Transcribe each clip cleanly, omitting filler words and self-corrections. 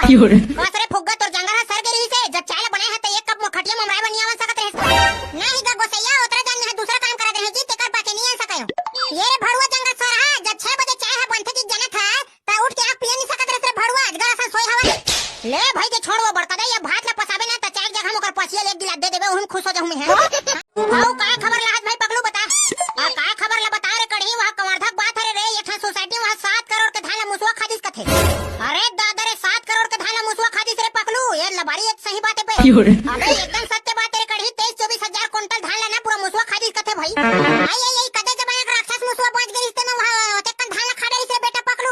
कसरे फुग्गा तोर जंगल सर के रही से जब चाय बनाए है त एक कप खटिया ममराय बनिया बन सकत रहे नहीं ग गोसैया उतरा जान है दूसरा काम करत रहे जी तेकर पाके नहीं आ सकयो ये रे भड़ुआ जंगल सर है जब 6 बजे चाय है बनथे की जनत है त उठ के आंख पिए नहीं सकत रहे भड़ुआ अजगा सा सोई हवा ले भाई के छोड़ वो बड़का दे ये भात ला पसाबे ना त चाय जगह मोकर पसिया ले गिला दे देबे हम खुश हो जाहू मैं है आओ का खबर लाहत भाई पगलू बता आ का खबर ला बता रे कढ़ी वहां कवर्धक बात है रे एक सोसाइटी वहां 7 करोड़ के धान मुसवा खादिस कथे अरे दादा रे 7 करोड़ के धान मुसवा खादिस रे पगलू ये लबारी एक सही बात है पे अबे एकदम सत्य बात है कढ़ी 23-24 हजार क्विंटल धान लेना पूरा मुसवा खादिस कथे भाई आई कदे जब एक राक्षस मुसवा पहुंच गई इसने वहां तेकन धान खा रही से बेटा पगलू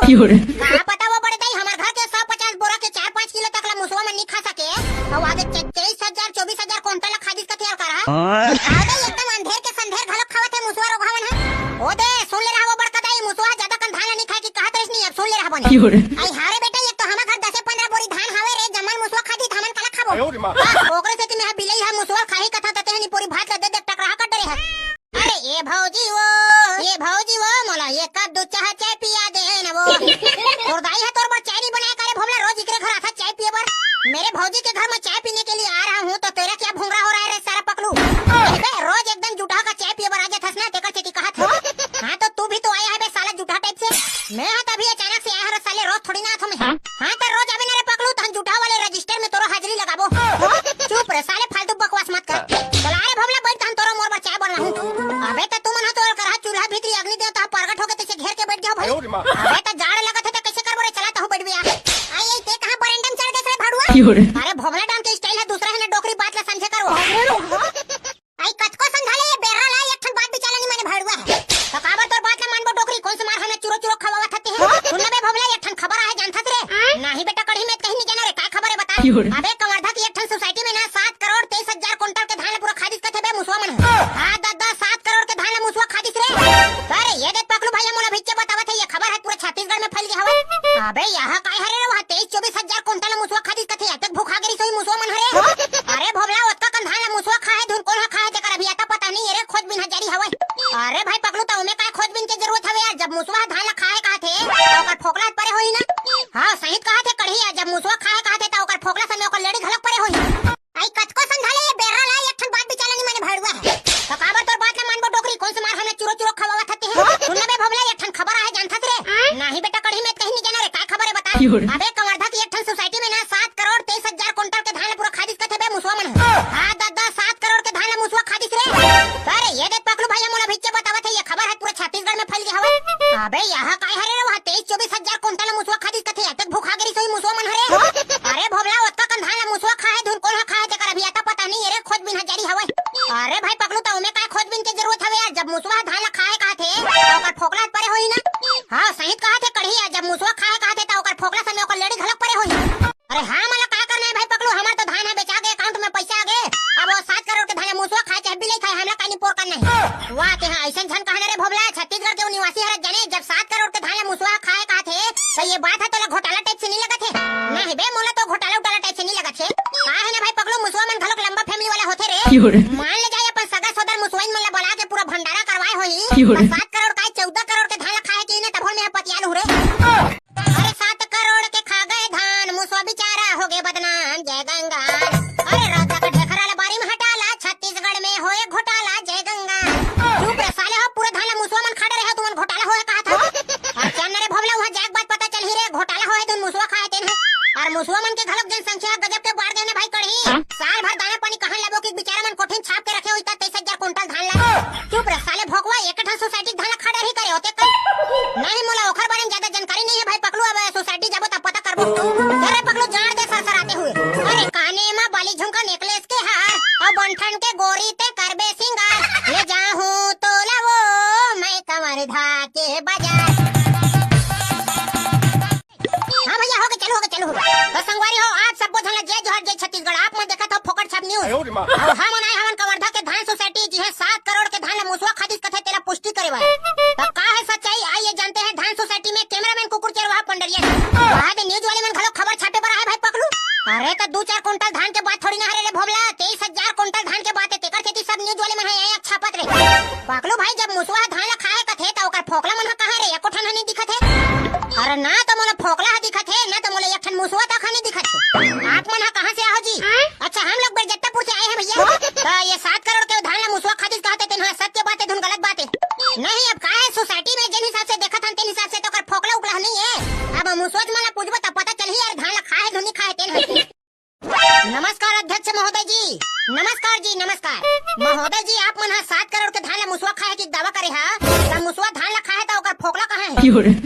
का पता वो बड़े दाई हमार घर के 150 बोरा के 4-5 किलो तक ला मुसवा में नहीं खा सके अब आगे 23,000-24,000 क्विंटल खादिस कथे यार करा आगे एकदम अंधेर के संधेर घलो खावत है मुसवा रोगावन है ओ दे सुन ले रहा वो बड़का दाई मुसवा ज्यादा कन धान नहीं खाए की कहत रही नहीं अब सुन ले रहा बने आई हारे बेटा एक तो हमार घर 10-15 बोरी धान हावे रे जमन मुसवा खादी धान कला खाबो ओकरे से कि मैं बिलई है मुसवा खाई कथा तते नहीं पूरी भात ला दे दे टकरा कट डरे है अरे ये भौजी वो मोला ये कब दो चाह चाय पिया दे न वो तोर दाई है तोर बर चाय नहीं बनाया करे भोला रोज इकरे घर आता चाय पिए बर मेरे भौजी के घर में चाय पीने के लिए आ रहा हूँ तो तेरा क्या भूंगरा हो रहा है रे सारा पकलू बे रोज एकदम जुटा का चाय पिए बर आ जाथस ना तेकर चेती कहत हो हां तो तू भी तो आया है बे साला जुटा टाइप से मैं तभी अचानक से आया हर साले रोज थोड़ी ना था मैं हां तो रोज आवे ना रे पकलू तन जुटा वाले रजिस्टर में तोरो हाजिरी लगाबो चुप रे साले फालतू बकवास मत कर चला रे भोला बैठ तन तोरो मोर बर चाय बन रहा अबे तो तू मन तोर करहा चूल्हा भीतरी अग्नि देवता प्रगट होके तैसे घेर के बैठ जाओ भाई अबे तो जाड़ लगत है तो कैसे करबो रे चला तो बैठ बिया आई ते कहां बरंडम चढ़ गए रे भाड़ुआ अरे भोला डाम के स्टाइल है दूसरा है ना डोकरी बात ला समझे करो आई कचको समझा ले बेरा ला एक ठन बात बिचाला नहीं माने भाड़ुआ तो काबर तोर बात ला मानबो डोकरी कौन से मार हमें चुरो चुरो खवावा थते है सुन बे भोला एक ठन खबर है जानथस रे नहीं बेटा कढ़ी में कहीं नहीं जाना रे का खबर है बता अबे कवर्धा की एक ठन सोसाइटी में ना 7 करोड़ 23,000 क्विंटल के धान पूरा खादिस कथे बे मुसवा मन हां दादा 7 करोड़ के धान मुसवा खादिस रे अरे ये देख पकलू भैया मोला भिच्चे बतावत है ये खबर है पूरा छत्तीसगढ़ में फैल गया हवे अबे यहां काय हरे रे वहां 23-24 हजार क्विंटल मुसवा खादिस कथे अतक भूखा गरी सोई मुसवा मन हरे अरे भोला ओतका कन धान मुसवा खाए धुन कोन खाए तेकर अभी आता पता नहीं रे खोज बिन हजारी हवे अरे भाई पकलू तो में काय खोज बिन के जरूरत हवे यार जब मुसवा धान खाए का थे तो ओकर फोकला परे होई ना हां सही कहा थे कढ़ी जब मुसवा खाए का थे तो ओकर फोकला समय ओकर लेडी घलक परे होई आई कचको समझाले ये बेरा ला एक ठन बात बिचाला नहीं माने भाड़ुआ है तो काबर तोर बात ला मानबो डोकरी कौन से मार हमें चुरो चुरो खवावा थते है सुन बे भोला एक ठन खबर है जानथस रे नहीं बेटा कढ़ी में कहीं नहीं जाना रे का खबर है बता अबे कवर्धा की एक ठन सोसाइटी में ना 7 करोड़ 23,000 क्विंटल के धान पूरा खादिस कथे बे मुसवा मन हां दादा 7 करोड़ के धान मुसवा खादिस रे अरे ये देख पकलू भैया मोला भिच्चे बतावत है ये खबर है पूरा छत्तीसगढ़ में फैल गया हवे अबे यहां काय हरे रे वहां 23-24 हजार क्विंटल मुसवा खादिस कथे अतक भूखा गरी सोई मुसवा मन हरे अरे भोला ओतका कन धान मुसवा खाए धुन कोन खाए तेकर अभी आता पता नहीं रे खोज बिन हजारी हवे अरे भाई पकलू तो में काय खोज बिन के जरूरत हवे यार जब मुसवा धान खाए का थे तो ओकर फोकला परे होई ना हां सही कहा थे कढ़ी जब मुसवा खाए का थे तो ओकर फोकला समय ओकर लेडी घलक परे होई अरे हां मला का करना है भाई पकलू हमार तो धान है बेचा गए अकाउंट में पैसा आ गए अब वो 7 करोड़ के धान मुसवा खाए चाहे बिले खाए हमरा कानी पोर करना है वाह ते हां ऐसन झन कहने रे भोला छत्तीसगढ़ के निवासी हर जाने जब 7 करोड़ के धान मुसवा खाए का थे तो ये बात है तो घोटाला टाइप से नहीं लगा थे नहीं बे मोला तो घोटाला टाइप से नहीं लगा थे का है ना भाई पकलू मुसवा मन घलक लंबा फैमिली वाला होथे रे मान ले जाए अपन सगा सदर मुसवाइन मन ला बुला के पूरा भंडारा करवाए होई 7 करोड़ का 14 करोड़ के धान खाए के ने तब में पतियाल हो रे अरे 7 करोड़ के खा गए धान मुसवा बेचारा हो गए बदनाम जय गंगा अरे राजा का ढेखरा ला बारी में हटाला छत्तीसगढ़ में होए घोटाला जय गंगा चुप रे साले हो पूरा धान मुसवा मन खड़े रहे तुमन घोटाला होए कहा था अच्छा रे भोला वहां जाग बात पता चल ही रे घोटाला होए तुम मुसवा खाए तेन और मुसवा मन के घलक जनसंख्या गजब के बाढ़ देने भाई कढ़ी साल भर दाना पानी कहां लेबो कि बेचारा मन कोठिन छाप के रखे होई त 23,000 क्विंटल धान ला चुप रे साले भोगवा एक ठन सोसाइटी धान खड़ा ही करे होते नहीं मोला ओखर बारे में ज्यादा जानकारी नहीं है भाई पकलू अब सोसाइटी जाबो त पता करबो अरे पकलू जान दे सर आते हुए अरे काने में बाली झुमका नेकलेस के हार और बंठन के गोरी ते करबे सिंगार ले जाहूं तो लावो मैं कमर धा के बाजार हां भैया हो गए चलो तो संगवारी हो आप सब बोझला जय जोहर जय छत्तीसगढ़ आप मन देखा था फोकट छाप न्यूज और हम मनाए हमन कवर्धा के धान सोसाइटी जी है 7 करोड़ के धान मुसवा खादिस कथे तेरा पुष्टि करे वाला तो का है सच्चाई आइए जानते हैं धान सोसाइटी में कैमरामैन कुकुर चरवाहा पंडरिया वहां दे न्यूज वाले मन घलो खबर छापे पर है भाई पकलू अरे का 2-4 क्विंटल धान के बात थोड़ी ना हरे रे भोला 23,000 क्विंटल धान के बात है तेकर खेती सब न्यूज वाले मन है एक छापत रे पकलू भाई जब मुसवा धान ला खाए कथे तो ओकर फोकला मन कहां रे एको ठन नहीं दिखत है अरे ना तो मोला फोकला दिखत है ना तो मोला एक ठन मुसवा तक नहीं दिखत आप मन कहाँ से आओ जी? अच्छा हम लोग बरजत्तापुर से आए हैं भैया। ये 7 करोड़ के धान ला मुसवा खातिस कहते थे, सत्य बात है धुन गलत बात है? नहीं अब का है सोसाइटी में जिन हिसाब से देखा था तेन हिसाब से तो कर फोकला उकला नहीं है। अब मुसवा मला पूछबो तब पता चलही यार धान ला खाए धुन नहीं खाए तेन। नमस्कार अध्यक्ष महोदय जी। नमस्कार जी नमस्कार। महोदय जी आप मन 7 करोड़ के धान ला मुसवा खाए की दावा करे हा, त मुसवा धान ला खाए तो ओकर फोकला कहाँ है?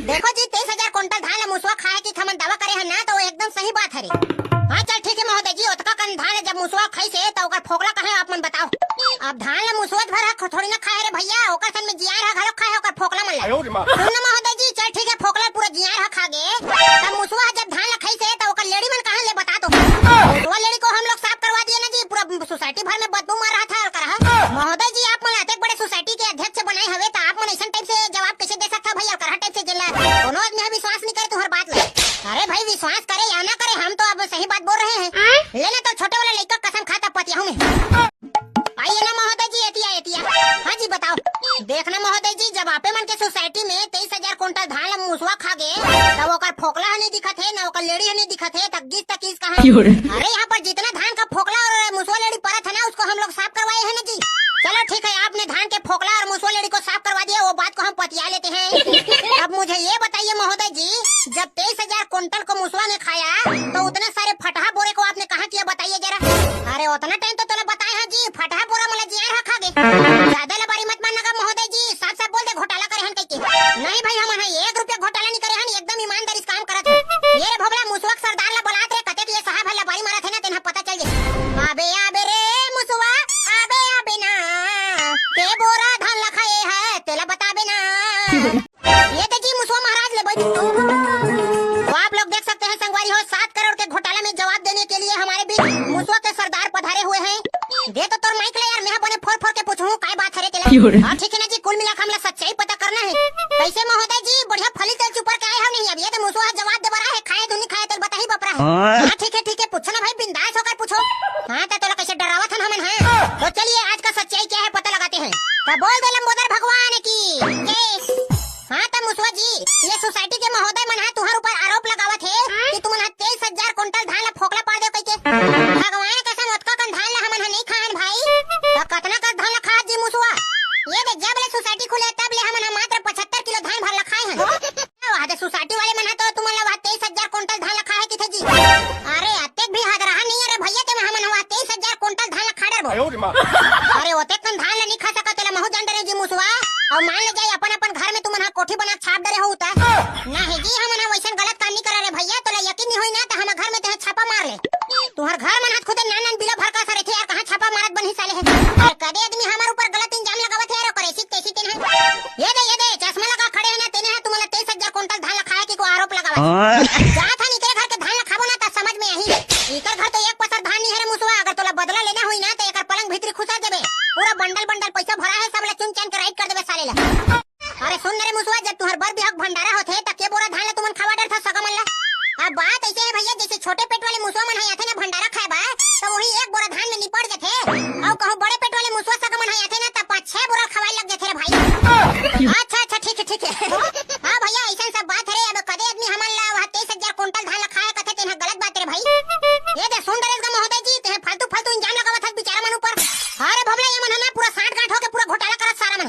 देखो जी 23,000 क्विंटल धान ला मुसवा खाए की हमन दावा करे है ना, तो वो एकदम सही बात है रे। हाँ चल ठीक है महोदय जी, ओतका कन धान जब मुसवा खाई से तो ओकर फोकला कहाँ आप मन बताओ। अब धान ला मुसवा भर थोड़ी ना खाए रे भैया, ओकर सन में जियार हा घलो खाए ओकर फोकला मन ला। सुन ना महोदय जी, चल ठीक है फोकला पूरा जियार हा खा गे, तब मुसवा जब धान ला खाई से तो ओकर लेडी मन कहाँ ले बता दो। मुसवा लेडी को हम लोग साफ करवा दिए ना जी, पूरा सोसाइटी भर में बदबू मार रहा था करहा। महोदय जी आप मन अतेक बड़े सोसाइटी के अध्यक्ष बनाए हवे तो आप मन ऐसा टाइप से जवाब कैसे दे सकता भैया? करहा टाइप से जिला कोनो आदमी विश्वास नहीं करे तुम्हारी बात ला। अरे भाई विश्वास करे या ना करे, हम तो अब सही बात बोल रहे हैं। लेना तो छोटे वाला लड़का कसम खाता पतियाहू में। आइए ना महोदय जी, एतिया। हाँ जी बताओ। देखना महोदय जी, जब आपे मन के सोसाइटी में 23,000 क्विंटल धान मुसवा खा गए तब ओकर फोकला नहीं दिखत है ना ओकर लेडी नहीं दिखत है, तक तकीस कहाँ? अरे यहाँ पर जितना धान का फोकला और मुसवा लेडी पड़ा था ना उसको हम लोग साफ करवाए हैं ना जी। चलो ठीक है, आपने धान के फोकला और मुसवा लेडी को साफ करवा दिया, वो बात को हम पतिया लेते हैं। अब मुझे ये बताइए महोदय जी, जब 23,000 क्विंटल को मुसवा ने खाया तो उतने सारे फटहा बोरे को आपने कहाँ किया बताइए जरा? अरे उतना टाइम तो तुमने बताया है जी, फटहा बोरा मला जियार खा गए। ज्यादा लबारी मत मानना का महोदय जी, साफ साफ बोल दे घोटाला करे हन कहके। नहीं भाई हम 1 रुपया घोटाला नहीं करे हन, एकदम ईमानदारी से काम करत है। ये रे भोबला मुसवा सरदार ला बुलात रे कते ये साहब हल्ला बारी मारत है ना, तेना पता चल जाए। आबे आबे रे मुसवा आबे ना, के बोरा धान ला खाए है तेला बताबे ना। ये तो जी मुसवा महाराज ले बैठ। तो आप लोग देख सकते हैं संगवारी हो, 7 करोड़ के घोटाला में जवाब देने के लिए हमारे बीच मुसवा के सरदार पधारे हुए हैं। दे तो तोर माइक ले यार, मैं बने फोड़ के पूछूं काय बात है रे तेला। हां ठीक है ना जी, कुल मिला के हमला सच्चाई पता करना है। कैसे महोदय जी बढ़िया फली तेल चुपर के आए हम नहीं, अब ये तो मुसवा जवाब दे बरा है, खाए तो नहीं खाए तो बता ही बपरा है। हां ठीक है पूछो ना भाई, बिंदास होकर पूछो। हां तो तोला कैसे डरावत हन हमन है? तो चलिए आज का सच्चाई क्या है पता लगाते हैं। तो बोल दे लंबोदर भगवान की जय। हाँ तो मुसवा जी, ये सोसाइटी के महोदय मन है तुम्हारे ऊपर आरोप लगावत है कि तुम 23,000 क्विंटल धान ला फोकला पा दे कैके। भगवान कसम ओतका कन धान ला हमन नहीं खान भाई, तो कतना का धान ला खा जी मुसवा? ये दे जब ले सोसाइटी खुले तब ले हमन मात्र 75 किलो धान भर ला खाए हैं। वहां दे सोसाइटी वाले मन है तो तुम ला 23,000 क्विंटल धान ला खाए किथे जी? अरे अतेक भी हद रहा नहीं रे भैया, ते हमन 23,000 क्विंटल धान ला खा डरबो। अरे ओतेक कन धान ला नहीं खा सकत तेला महु दंड रे जी मुसवा। और मान ले जाए अपन घर में तुम कोठी बना छाप डरे हो नहीं जी, हम वैसा गलत काम नहीं करा रे भैया। तो यकीन नहीं होई ना तो हम घर में तहे छापा मार ले। तुम्हार घर मन हाथ खुद नान बिलो भर का सरे थे यार, कहां छापा मारत बनी साले है। और कदे आदमी हमारे ऊपर गलत इल्जाम लगावत है और करे ऐसी तैसी तेन है। ये दे चश्मा लगा खड़े है ना तेने है तुम्हारा 23,000 क्विंटल धान खाए के को आरोप लगावत। जा था निकले घर के धान ला खाबो ना त समझ में आई। इकर घर तो एक पसर धान नहीं है रे मुसवा, अगर तोला बदला लेना होई ना तो एकर पलंग भीतरी खुसा देबे, पूरा बंडल पैसा भरा है सब ला चुन चान के राइट कर देबे साले ला। अरे सुन रे मुसवा, जब तुहर बर बिहक भंडारा होथे त के बोरा धान ला तुमन खावा डर था सगा मन ला। अब बात ऐसे है भैया, जैसे छोटे पेट वाले मुसवा मन है आथे ना भंडारा खाए बा तो वही एक बोरा धान में निपट जाथे, और कहो बड़े पेट वाले मुसवा सगा मन है आथे ना त 5-6 बोरा खवाए लग जाथे रे भाई। अच्छा ठीक है। हां भैया ऐसा सब बात है रे। अब कदे आदमी हमन ला 23,000 क्विंटल धान ला खाए कथे तेन गलत बात रे भाई। ये दे सुन डरेगा महोदय जी, ते फालतू इंजाम लगावत है बेचारा मन ऊपर। अरे भबला ये मन है पूरा 60 गांठ होके पूरा घोटाला करत सारा मन।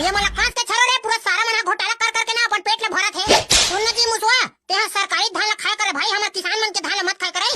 ये मला काट के छरो रे, पूरा सारा मन घोटाला कर के ना अपन पेट ले भरत है। सुन जी मुसवा, ते सरकारी धान ला खाए करे भाई, हमर किसान मन के धान ला मत खाए करे।